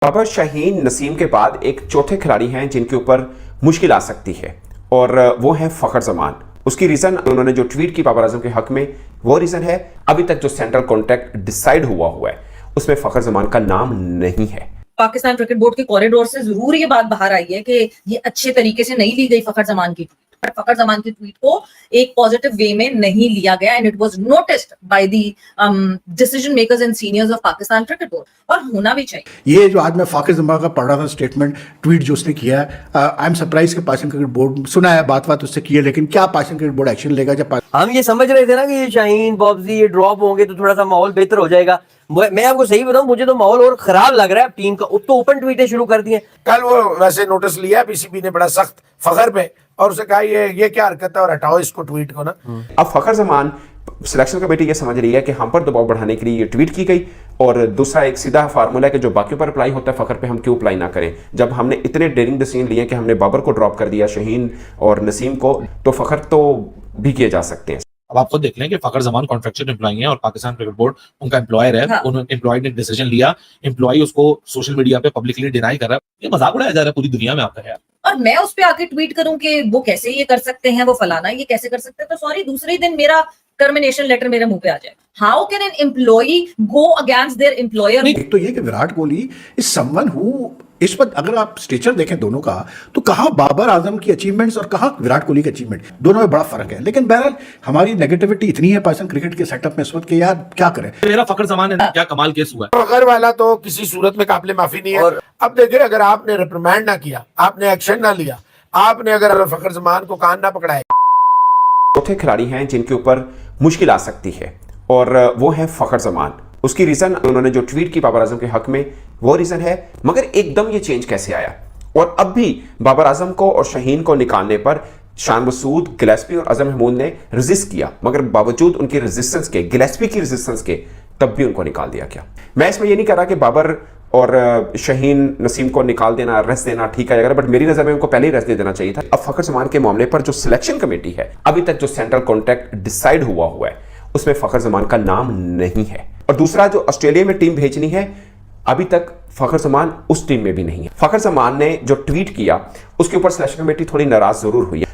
बाबर, शाहीन, नसीम के बाद एक चौथे खिलाड़ी हैं जिनके ऊपर मुश्किल आ सकती है और वो है फखर जमान। उसकी रीजन उन्होंने जो ट्वीट की बाबर आजम के हक में, वो रीजन है अभी तक जो सेंट्रल कॉन्ट्रैक्ट डिसाइड हुआ है उसमें फखर जमान का नाम नहीं है। पाकिस्तान क्रिकेट बोर्ड के कॉरिडोर से जरूर ये बात बाहर आई है कि ये अच्छे तरीके से नहीं ली गई फखर जमान की ट्वीट, बट फखर जमान की ट्वीट को एक पॉजिटिव वे में नहीं लिया गया and it was noticed by the decision makers and seniors of Pakistan cricket board, और होना भी चाहिए। ये जो आज मैं फखर जमान का पढ़ रहा था स्टेटमेंट, ट्वीट जो उसने किया है, आई एम सरप्राइज कि पाकिस्तान क्रिकेट बोर्ड सुना है, बात उससे की है, लेकिन क्या पाकिस्तान क्रिकेट बोर्ड एक्शन लेगा? जब हम ये समझ रहे थे ना कि ये शाहीन बॉब्जी ये ड्रॉप होंगे तो थोड़ा सा माहौल बेहतर हो जाएगा, मैं आपको सही बताऊं, मुझे तो माहौल और खराब लग रहा है। टीम का तो ओपन ट्वीटें शुरू कर दी हैं। कल वो वैसे नोटिस लिया पीसीबी ने बड़ा सख्त फखर पे, और उसे कहा ये क्या हरकत है और हटाओ इसको ट्वीट को ना। अब फखर जमान सिलेक्शन कमेटी ये समझ रही है कि हम पर दबाव बढ़ाने के लिए ये ट्वीट की गई, और दूसरा एक सीधा फार्मूला है कि जो बाकियों पर अप्लाई होता है फखर पे हम क्यों अप्लाई ना करें। जब हमने इतने डेयरिंग डिसीजन लिए कि हमने बाबर को ड्रॉप कर दिया, शाहीन और नसीम को, तो फखर तो भी किए जा सकते हैं। अब आप खुद देख लें कि फखर जमान कॉन्ट्रैक्चुअल एम्प्लॉय है और पाकिस्तान क्रिकेट बोर्ड उनका एम्प्लॉयर है। हाँ। उन्होंने एम्प्लॉय ने डिसीजन लिया, एम्प्लॉय उसको सोशल मीडिया पे पब्लिकली डिनाई कर रहा है। ये मजाक उड़ाया जा रहा है पूरी दुनिया में आपका है। और मैं उस पे आके ट्वीट करूं कि वो कैसे ये कर सकते हैं, वो फलाना ये कैसे कर सकते हैं, तो सॉरी दूसरे ही दिन मेरा टर्मिनेशन लेटर मेरे मुंह पे आ जाए। How can an employee go against their employer? एक तो ये कि Virat Kohli is someone who, इस पर अगर आप स्टेचर देखें दोनों का, तो कहाँ बाबर आजम की अचीवमेंट्स और कहाँ विराट कोहली की अचीवमेंट, दोनों में बड़ा फर्क है। लेकिन बहरहाल हमारी नेगेटिविटी इतनी है पाकिस्तान क्रिकेट के सेटअप में इस वक्त कि यार क्या करें। मेरा फखर जमान है क्या कमाल केस हुआ है। फखर वाला तो किसी सूरत में काबिल माफी नहीं है। और अब देखिए, अगर आपने रिप्रिमेंड ना किया, आपने एक्शन ना लिया, आपने अगर फखर जमान को कान ना पकड़ाया। चौथे खिलाड़ी हैं जिनके ऊपर मुश्किल आ सकती है और वो है फखर जमान। उसकी रीजन उन्होंने जो ट्वीट की बाबर आजम के हक में, वो रीजन है, मगर एकदम ये चेंज कैसे आया? और अब भी बाबर आजम को और शाहीन को निकालने पर शान मसूद, गिलेस्पी और अजम महमूद ने रेजिस्ट किया, मगर बावजूद उनकी रेजिस्टेंस के, गिलेस्पी की रेजिस्टेंस के, तब भी उनको निकाल दिया गया। मैं इसमें ये नहीं कह रहा कि बाबर और शाहीन, नसीम को निकाल देना, रेस्ट देना ठीक है, बट मेरी नजर में उनको पहले ही रेस्ट दे देना चाहिए था। अब फखर जमान के मामले पर जो सिलेक्शन कमेटी है, अभी तक जो सेंट्रल कॉन्ट्रैक्ट डिसाइड हुआ है उसमें फखर जमान का नाम नहीं है। और दूसरा, जो ऑस्ट्रेलिया में टीम भेजनी है, अभी तक फखर जमान उस टीम में भी नहीं है। फखर जमान ने जो ट्वीट किया उसके ऊपर सिलेक्शन कमेटी थोड़ी नाराज जरूर हुई है।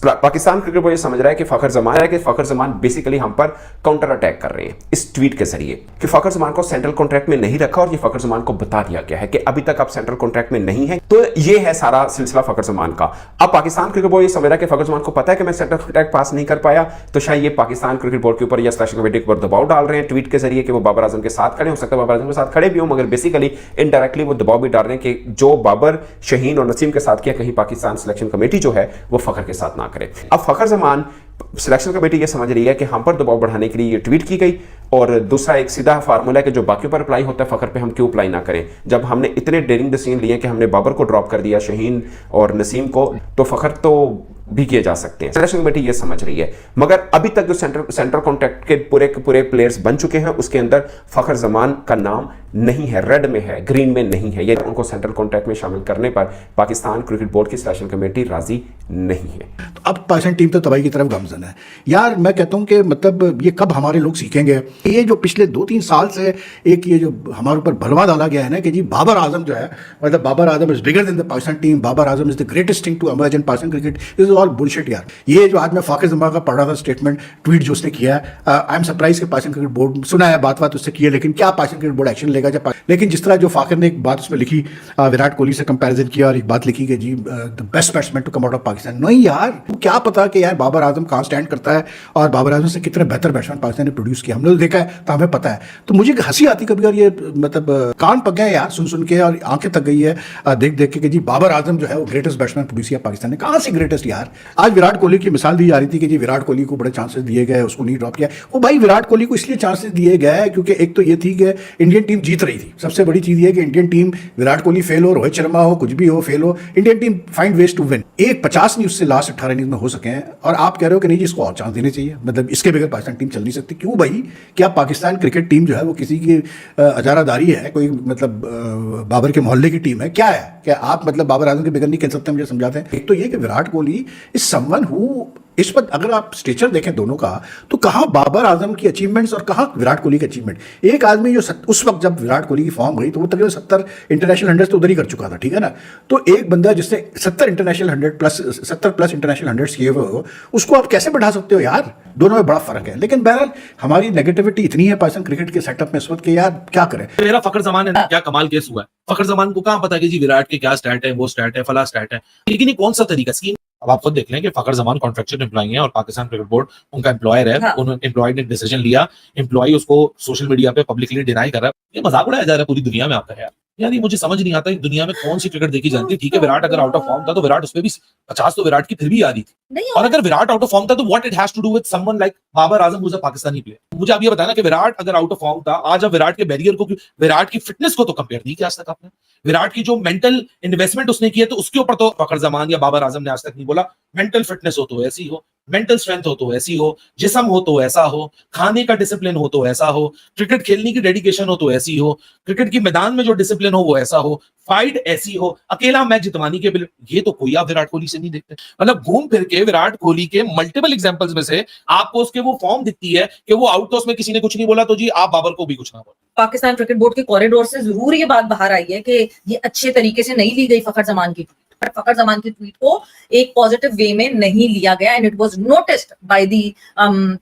पाकिस्तान क्रिकेट बोर्ड ये समझ रहा है कि फखर जमान बेसिकली हम पर काउंटर अटैक कर रहे हैं इस ट्वीट के जरिए, कि फखर जमान को सेंट्रल कॉन्ट्रैक्ट में नहीं रखा और ये फखर जमान को बता दिया गया है कि अभी तक आप सेंट्रल कॉन्ट्रैक्ट में नहीं है। तो ये है सारा सिलसिला फखर जमान का। अब पाकिस्तान क्रिकेट बोर्ड ये समझ रहा है कि फखर जमान को पता है कि मैं सेंट्रल कॉन्ट्रैक्ट पास नहीं कर पाया, तो शायद ये पाकिस्तान क्रिकेट बोर्ड के ऊपर या सिलेक्शन कमेटी के ऊपर दबाव डाल रहे हैं ट्वीट के जरिए कि वो बाबर आजम के साथ खड़े हो सकते हैं, बाबर आजम के साथ खड़े भी हो, मगर बेसिकली इनडायरेक्टली वो दबाव भी डाल रहे हैं कि जो बाबर, शाहीन और नसीम के साथ किया, कहीं पाकिस्तान सिलेक्शन कमेटी जो है वो फखर के साथ ना करे। अब फखर जमान सिलेक्शन कमेटी ये समझ रही है कि हम पर दबाव बढ़ाने के लिए ये ट्वीट की गई, और दूसरा एक सीधा फार्मूला है कि जो बाकियों पर अप्लाई होता है फखर पे हम क्यों अप्लाई ना करें। जब हमने इतने डेयरिंग डिसीजन लिए कि हमने बाबर को ड्रॉप कर दिया, शाहीन और नसीम को, तो फखर तो भी किए जा सकते हैं। सिलेक्शन कमेटी ये समझ रही है, मगर अभी तक जो सेंट्रल कॉन्ट्रैक्ट के पूरे प्लेयर्स बन चुके हैं उसके अंदर फखर जमान का नाम नहीं है, रेड में है, ग्रीन में नहीं है। ये उनको सेंट्रल कॉन्ट्रैक्ट में शामिल करने पर पाकिस्तान क्रिकेट बोर्ड की सिलेक्शन कमेटी राजी नहीं है। तो अब पाकिस्तान टीम तो तबाही की तरफ गामजन है यार। मैं कहता हूँ कि मतलब ये कब हमारे लोग सीखेंगे? ये जो पिछले 2-3 साल से एक ये जो हमारे ऊपर भलवा डाला गया है ना कि जी बाबर आजम जो है, मतलब Babar Azam is bigger than the Pakistan team, Babar Azam is the greatest thing to emerge in Pakistan cricket, this is all bullshit यार। ये जो आज मैं फखर जमान का पढ़ रहा था स्टेटमेंट, ट्वीट जो उसने किया है, आई एम सरप्राइज कि पाकिस्तान क्रिकेट बोर्ड सुना है, बात उससे की है, लेकिन क्या पाकिस्तान क्रिकेट बोर्ड एक्शन लेगा? लेकिन जिस तरह जो फाखर ने एक बात उसमें लिखी, विराट कोहली से कंपैरिजन किया और एक बात लिखी कि जी the best batsman to come out of Pakistan. नहीं यार, क्या पता कि यार बाबर आजम कहाँ स्टैंड करता है और बाबर आजम से कितने बेहतर बैट्समैन पाकिस्तान ने प्रोड्यूस किया, हमने तो देखा है, तो हमें पता है। तो मुझे हंसी आती कभी, और ये मतलब कान पक गए यार सुन के, और आंखें तक गई है देख के कि जी बाबर आजम जो है वो ग्रेटेस्ट बैट्समैन प्रोड्यूस किया पाकिस्तान ने। कहाँ से ग्रेटेस्ट यार? आज विराट कोहली की मिसाल दी जा रही थी कि जी विराट कोहली को बड़े चांसेस दिए गए, उसको नहीं ड्रॉप किया। वो भाई विराट कोहली को इसलिए चांसेस दिए गए क्योंकि एक तो ये थी कि इंडियन टीम जीत रही थी। सबसे बड़ी चीज ये कि Indian team, Virat Kohli fail हो, रोहित शर्मा हो, कुछ भी हो, फेल हो, Indian team find ways to win. एक 50 नहीं उससे लास्ट 18 इनिंग्स में हो सके हैं, और आप कह रहे हो कि नहीं जी इसको और चांस देने चाहिए, मतलब इसके बगैर पाकिस्तान टीम चल नहीं सकती। क्यों भाई? क्या पाकिस्तान क्रिकेट टीम जो है वो किसी की अजारादारी है? कोई मतलब बाबर के मोहल्ले की टीम है? क्या है? क्या आप मतलब बाबर आजम के बगैर नहीं खेल सकते? मुझे समझाते हैं। एक तो ये कि Virat Kohli is someone who इस वक्त अगर आप स्टेचर देखें दोनों का, तो कहाँ बाबर आजम की अचीवमेंट्स और कहाँ विराट कोहली की अचीवमेंट। एक आदमी जो उस वक्त जब विराट कोहली की फॉर्म गई तो वो तकरीबन 70 इंटरनेशनल हंड्रेड्स तो उधर ही कर चुका था, ठीक है ना। तो एक बंदा जिसने 70 प्लस इंटरनेशनल हंड्रेड्स किए हुए हो, उसको आप कैसे बढ़ा सकते हो यार। दोनों में बड़ा फर्क है। लेकिन बहरहाल हमारी नेगेटिविटी इतनी है पाकिस्तान क्रिकेट के सेटअप में इस वक्त कि यार क्या करें। मेरा फखर जमान है ना, क्या कमाल केस हुआ है। फखर जमान को कहाँ पता कि जी विराट के क्या स्टैट है, वो स्टैट है, फला स्टैट है, लेकिन ये कौन सा तरीका स्कीम। अब आप खुद देख लें कि फखर जमान कॉन्ट्रैक्चुअल एम्प्लॉय है और पाकिस्तान क्रिकेट बोर्ड उनका एम्प्लॉयर है। हाँ। उन्होंने एम्प्लॉय ने डिसीजन लिया, एम्प्लॉय उसको सोशल मीडिया पे पब्लिकली डिनाई कर रहा है। ये मजाक उड़ाया जा रहा है पूरी दुनिया में आपका यार ये मुझे समझ नहीं आता है दुनिया में कौन सी क्रिकेट देखी जाती है। ठीक है, विराट अगर आउट ऑफ फॉर्म था तो विराट उसपे भी 50 तो विराट की फिर भी आ रही थी। नहीं और अगर विराट आउट ऑफ फॉर्म था तो what it has to do with someone like Babar Azam who is a Pakistani player. मुझे आप ये बताना कि विराट अगर आउट ऑफ फॉर्म था, आज अब विराट के बैरियर को, विराट की फिटनेस को तो कंपेयर नहीं किया आज तक आपने। विराट की जो मेंटल इन्वेस्टमेंट उसने की है तो उसके ऊपर तो फखर जमान या बाबर आजम ने आज तक नहीं बोला। मेंटल फिटनेस हो तो ऐसी हो, मेंटल स्ट्रेंथ हो तो ऐसी हो, जिस्म हो तो ऐसा हो, खाने का डिसिप्लिन हो तो ऐसा हो, क्रिकेट खेलने की डेडिकेशन हो तो ऐसी हो, क्रिकेट की मैदान में जो डिसिप्लिन हो वो ऐसा हो, फाइट ऐसी हो, अकेला मैच जितवाने के ये तो कोई आप विराट कोहली से नहीं देखते। मतलब घूम फिर के विराट कोहली के मल्टीपल एग्जांपल्स में से आपको उसके वो फॉर्म दिखती है कि वो आउट तो उसमें किसी ने कुछ नहीं बोला तो जी आप बाबर को भी कुछ ना बोलो। पाकिस्तान क्रिकेट बोर्ड के कॉरिडोर से जरूर ये बात बाहर आई है कि ये अच्छे तरीके से नहीं ली गई फखर जमान की ट्वीट, पर फखर जमान की ट्वीट को एक पॉजिटिव वे में नहीं लिया गया and it was noticed by the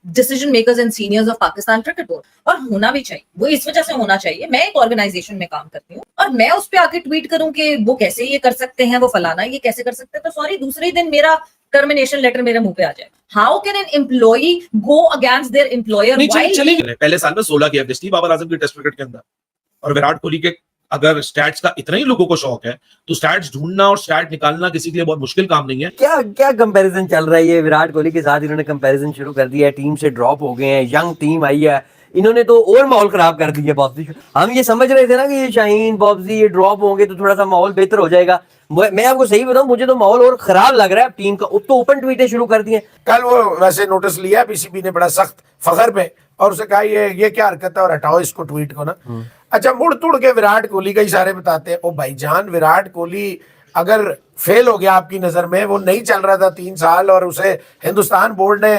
decision makers and seniors of Pakistan cricket board. और होना भी चाहिए, वो इस वजह से होना चाहिए, मैं एक ऑर्गेनाइजेशन में काम करती हूँ और मैं उस पर आके ट्वीट करूं कि वो कैसे ये कर सकते हैं, वो फलाना ये कैसे कर सकते हैं, तो सॉरी दूसरे ही दिन मेरा टर्मिनेशन लेटर मेरे मुंह पे आ जाए। How can an employee go against their employer नहीं चली पहले साल में 16 की एवरेज थी बाबर आजम की टेस्ट क्रिकेट के अंदर। और विराट कोहली के अगर स्टैट्स का इतना ही लोगों को शौक है तो स्टैट्स ढूंढना और स्टैट निकालना किसी के लिए बहुत मुश्किल काम नहीं है। क्या क्या कंपैरिजन चल रहा है ये विराट कोहली के साथ। इन्होंने कंपैरिजन शुरू कर दिया है, टीम से ड्रॉप हो गए हैं, यंग टीम आई है, इन्होंने तो और माहौल खराब कर दिया बॉब्जी। हम ये समझ रहे थे ना कि ये शाहीन बॉब्जी ये ड्रॉप होंगे तो थोड़ा सा माहौल बेहतर हो जाएगा। मैं आपको सही बताऊं, मुझे तो माहौल और खराब लग रहा है टीम का। तो ओपन ट्वीटें शुरू कर दी हैं। कल वो वैसे नोटिस लिया पीसीबी ने बड़ा सख्त फखर पे, और उसे कहा ये क्या हरकत है और हटाओ इसको ट्वीट को ना। अच्छा, मुड़ तुड़ के विराट कोहली का ही सारे बताते हैं। ओ भाईजान, विराट कोहली अगर फेल हो गया आपकी नजर में, वो नहीं चल रहा था 3 साल और उसे हिंदुस्तान बोर्ड ने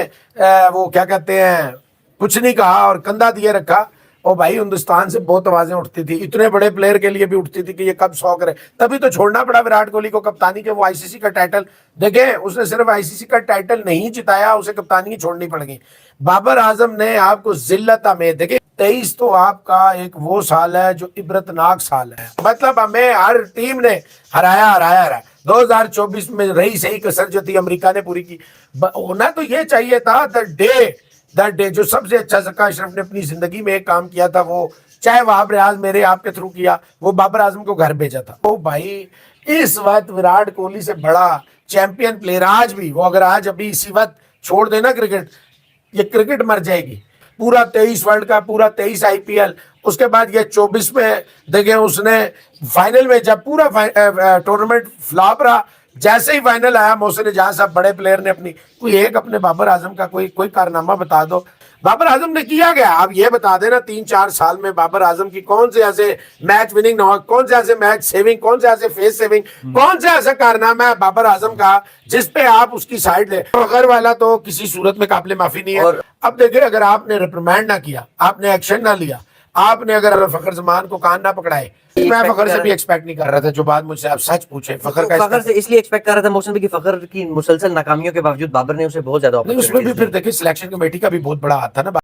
वो क्या कहते हैं कुछ नहीं कहा और कंधा दिए रखा। और भाई हिंदुस्तान से बहुत आवाजें उठती थी, इतने बड़े प्लेयर के लिए भी उठती थी कि ये कब 100 करे। तभी तो छोड़ना पड़ा विराट कोहली को कप्तानी के। वो आईसीसी का टाइटल देखें, उसने सिर्फ आईसीसी का टाइटल नहीं जिताया, उसे कप्तानी ही छोड़नी पड़ गई। बाबर आजम ने आपको जिल्लत में देखे। 23 तो आपका एक वो साल है जो इबरतनाक साल है। मतलब हमें हर टीम ने हराया। 2024 में रही सही कसर जो थी अमेरिका ने पूरी की। होना तो ये चाहिए था दैट डे जो सबसे अच्छा ज़का अशरफ ने अपनी जिंदगी में एक काम किया था, वो चाहे वहाब रियाज मेरे आपके थ्रू किया, वो बाबर आजम को घर भेजा था। ओ भाई, इस वक्त विराट कोहली से बड़ा चैंपियन प्लेयर आज भी वो अगर आज अभी इसी वक्त छोड़ देना क्रिकेट, ये क्रिकेट मर जाएगी। पूरा 23 वर्ल्ड कप, पूरा 23 आईपीएल, उसके बाद ये 24 में देखें उसने फाइनल में जब पूरा टूर्नामेंट फ्लॉप रहा, जैसे ही फाइनल आया मोहसिन जहां साहब बड़े प्लेयर ने कोई एक अपने बाबर आजम का कोई कारनामा बता दो। बाबर आजम ने किया गया, आप ये बता देना 3-4 साल में बाबर आजम की कौन से ऐसे मैच विनिंग नॉक, कौन से ऐसे मैच सेविंग, कौन से ऐसे फेस सेविंग, कौन से ऐसा कारनामा है बाबर आजम का जिस पे आप उसकी साइड ले। फखर वाला तो किसी सूरत में काबिल माफी नहीं है। अब देखिए, अगर आपने रिप्रिमेंड ना किया, आपने एक्शन ना लिया, आपने अगर फखर जमान को कान ना पकड़ाए, मैं फखर से भी एक्सपेक्ट नहीं कर रहा था। जो बात मुझसे आप सच पूछे, फखर से इसलिए एक्सपेक्ट कर रहा था मोहसिन भाई कि फखर की मुसलसल नाकामियों के बावजूद बाबर ने उसे बहुत ज्यादा उसमें भी फिर देखिए सिलेक्शन कमेटी का भी बहुत बड़ा हाथ था ना।